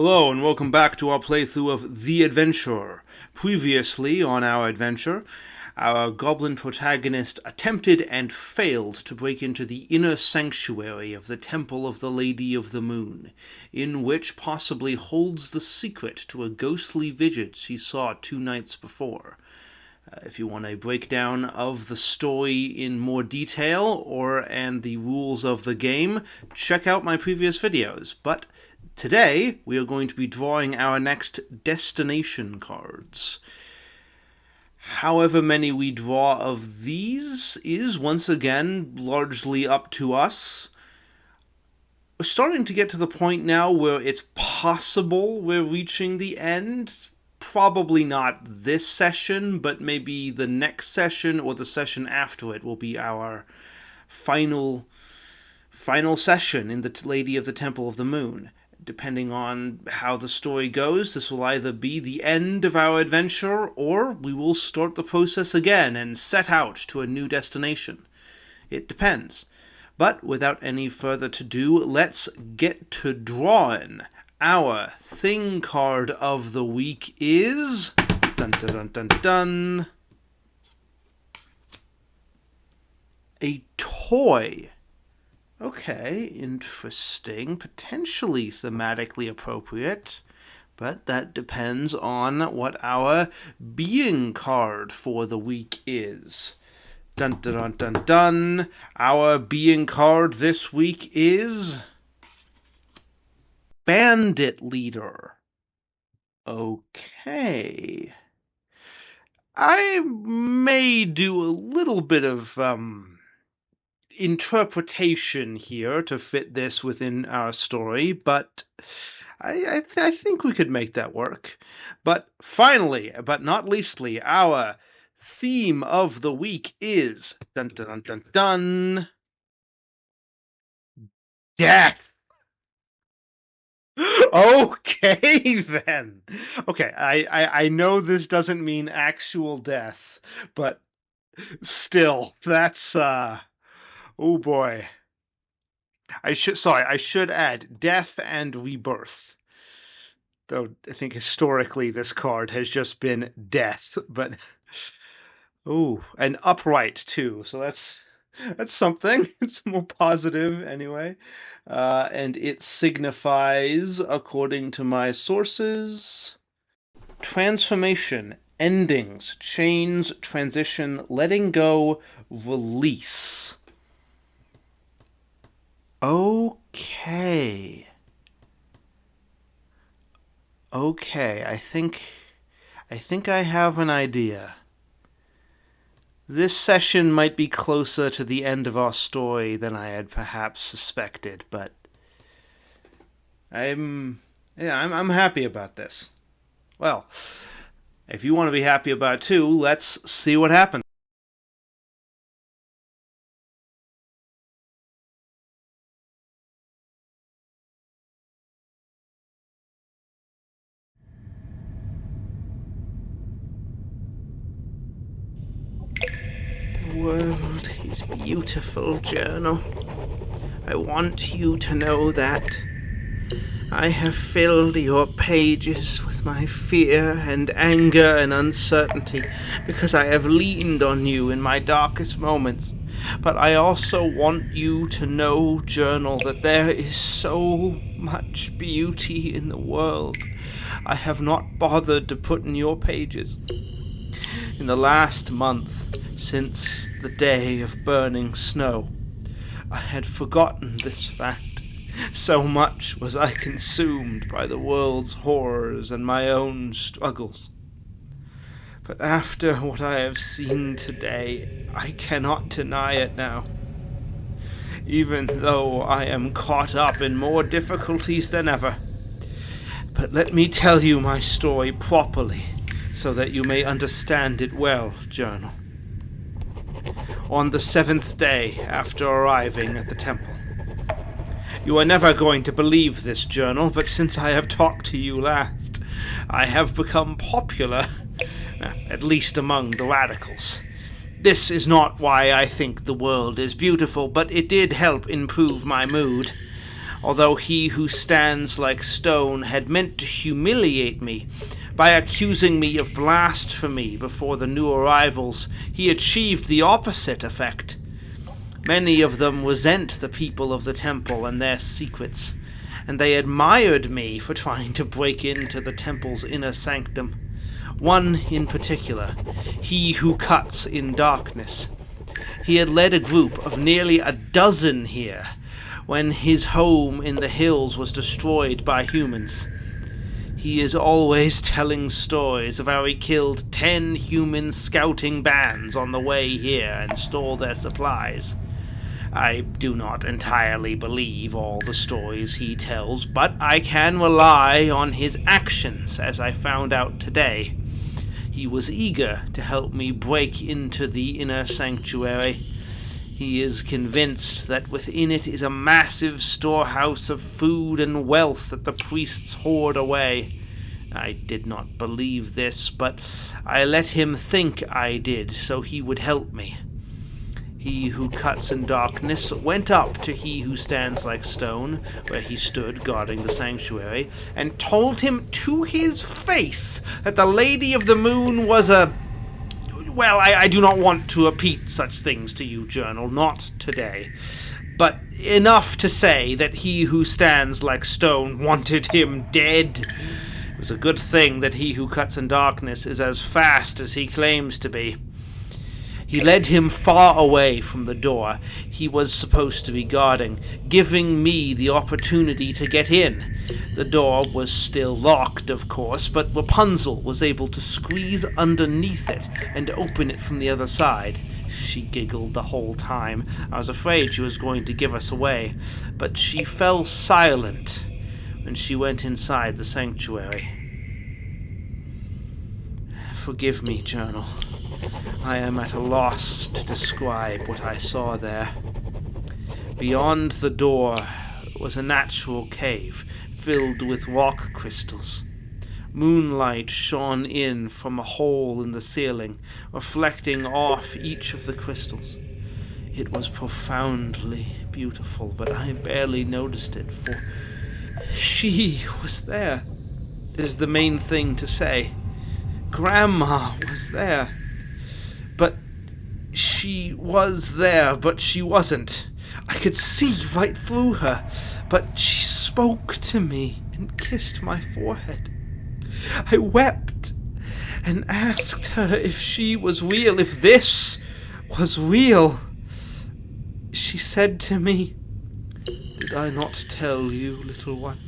Hello and welcome back to our playthrough of The Adventure. Previously on our adventure, our goblin protagonist attempted and failed to break into the inner sanctuary of the Temple of the Lady of the Moon, in which possibly holds the secret to a ghostly vision she saw 2 nights before. If you want a breakdown of the story in more detail and the rules of the game, check out my previous videos. But today, we are going to be drawing our next destination cards. However many we draw of these is, once again, largely up to us. We're starting to get to the point now where it's possible we're reaching the end. Probably not this session, but maybe the next session or the session after it will be our final session in the Lady of the Temple of the Moon. Depending on how the story goes, this will either be the end of our adventure, or we will start the process again and set out to a new destination. It depends. But without any further ado, let's get to drawing. Our thing card of the week is... Dun dun dun dun dun. A toy. Okay, interesting. Potentially thematically appropriate. But that depends on what our being card for the week is. Dun dun dun dun dun. Our being card this week is... Bandit Leader. Okay. I may do a little bit of interpretation here to fit this within our story, but I think we could make that work. But finally, but not leastly, our theme of the week is... Dun dun dun dun dun. Death! Okay, then. Okay, I know this doesn't mean actual death, but still, that's, oh boy. I should add death and rebirth. Though I think historically this card has just been death, but... Oh, and upright, too, so that's something. It's more positive, anyway. And it signifies, according to my sources, transformation, endings, chains, transition, letting go, release. Okay. I think I have an idea. This session might be closer to the end of our story than I had perhaps suspected, but I'm happy about this. Well, if you want to be happy about it too, let's see what happens. The world is beautiful, Journal. I want you to know that. I have filled your pages with my fear and anger and uncertainty because I have leaned on you in my darkest moments. But I also want you to know, Journal, that there is so much beauty in the world I have not bothered to put in your pages. In the last month, since the day of burning snow, I had forgotten this fact. So much was I consumed by the world's horrors and my own struggles. But after what I have seen today, I cannot deny it now. Even though I am caught up in more difficulties than ever. But let me tell you my story properly, so that you may understand it well, Journal. On the 7th day after arriving at the temple. You are never going to believe this, Journal, but since I have talked to you last, I have become popular, at least among the radicals. This is not why I think the world is beautiful, but it did help improve my mood. although he who stands like stone had meant to humiliate me by accusing me of blasphemy before the new arrivals. He achieved the opposite effect. Many of them resent the people of the temple and their secrets, and they admired me for trying to break into the temple's inner sanctum. One in particular, he who cuts in darkness. He had led a group of nearly a dozen here when his home in the hills was destroyed by humans. He is always telling stories of how he killed 10 human scouting bands on the way here and stole their supplies. I do not entirely believe all the stories he tells, but I can rely on his actions, as I found out today. He was eager to help me break into the inner sanctuary. He is convinced that within it is a massive storehouse of food and wealth that the priests hoard away. I did not believe this, but I let him think I did, so he would help me. He who cuts in darkness went up to he who stands like stone, where he stood guarding the sanctuary, and told him to his face that the Lady of the Moon was a... Well, I do not want to repeat such things to you, Journal, not today. But enough to say that he who stands like stone wanted him dead. It was a good thing that he who cuts in darkness is as fast as he claims to be. He led him far away from the door he was supposed to be guarding, giving me the opportunity to get in. The door was still locked, of course, but Rapunzel was able to squeeze underneath it and open it from the other side. She giggled the whole time. I was afraid she was going to give us away, but she fell silent when she went inside the sanctuary. Forgive me, Journal. I am at a loss to describe what I saw there. Beyond the door was a natural cave filled with rock crystals. Moonlight shone in from a hole in the ceiling, reflecting off each of the crystals. It was profoundly beautiful, but I barely noticed it, for she was there, is the main thing to say. Grandma was there. But she was there, but she wasn't. I could see right through her, but she spoke to me and kissed my forehead. I wept and asked her if she was real, if this was real. She said to me, "Did I not tell you, little one?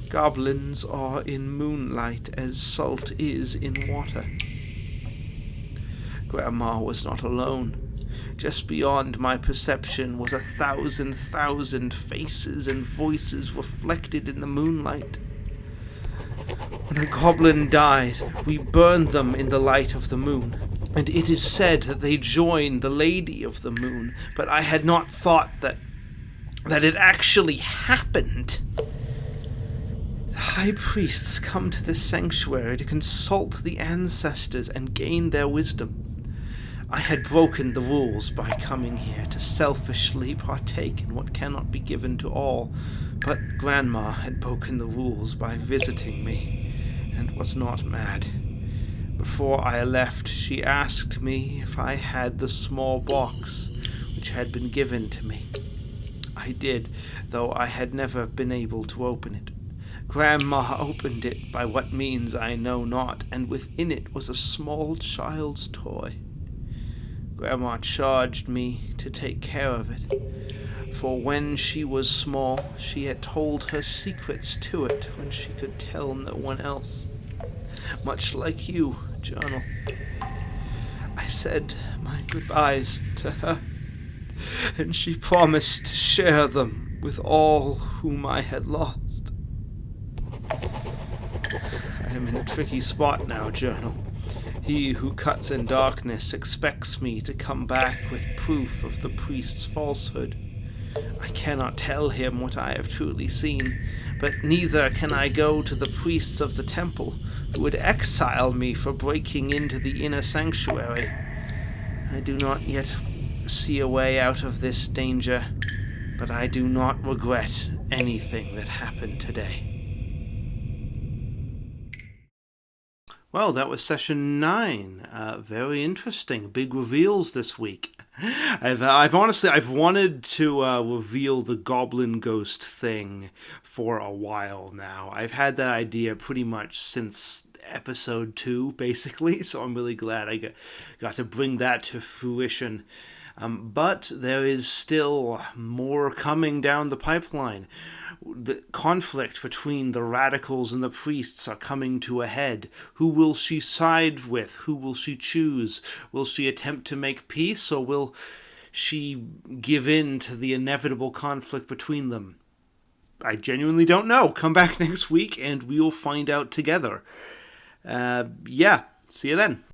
Goblins are in moonlight as salt is in water." Grandma was not alone. Just beyond my perception was 1,000 faces and voices reflected in the moonlight. When a goblin dies, we burn them in the light of the moon, and it is said that they join the Lady of the Moon, but I had not thought that it actually happened. The high priests come to this sanctuary to consult the ancestors and gain their wisdom. I had broken the rules by coming here to selfishly partake in what cannot be given to all, but Grandma had broken the rules by visiting me, and was not mad. Before I left, she asked me if I had the small box which had been given to me. I did, though I had never been able to open it. Grandma opened it by what means I know not, and within it was a small child's toy. Grandma charged me to take care of it, for when she was small, she had told her secrets to it when she could tell no one else. Much like you, Journal. I said my goodbyes to her, and she promised to share them with all whom I had lost. I am in a tricky spot now, Journal. He who cuts in darkness expects me to come back with proof of the priest's falsehood. I cannot tell him what I have truly seen, but neither can I go to the priests of the temple, who would exile me for breaking into the inner sanctuary. I do not yet see a way out of this danger, but I do not regret anything that happened today. Well, that was session 9. Very interesting. Big reveals this week. I've honestly wanted to reveal the goblin ghost thing for a while now. I've had that idea pretty much since episode 2, basically. So I'm really glad I got to bring that to fruition. But there is still more coming down the pipeline. The conflict between the radicals and the priests are coming to a head. Who will she side with? Who will she choose? Will she attempt to make peace, or will she give in to the inevitable conflict between them? I genuinely don't know. Come back next week and we'll find out together. See you then.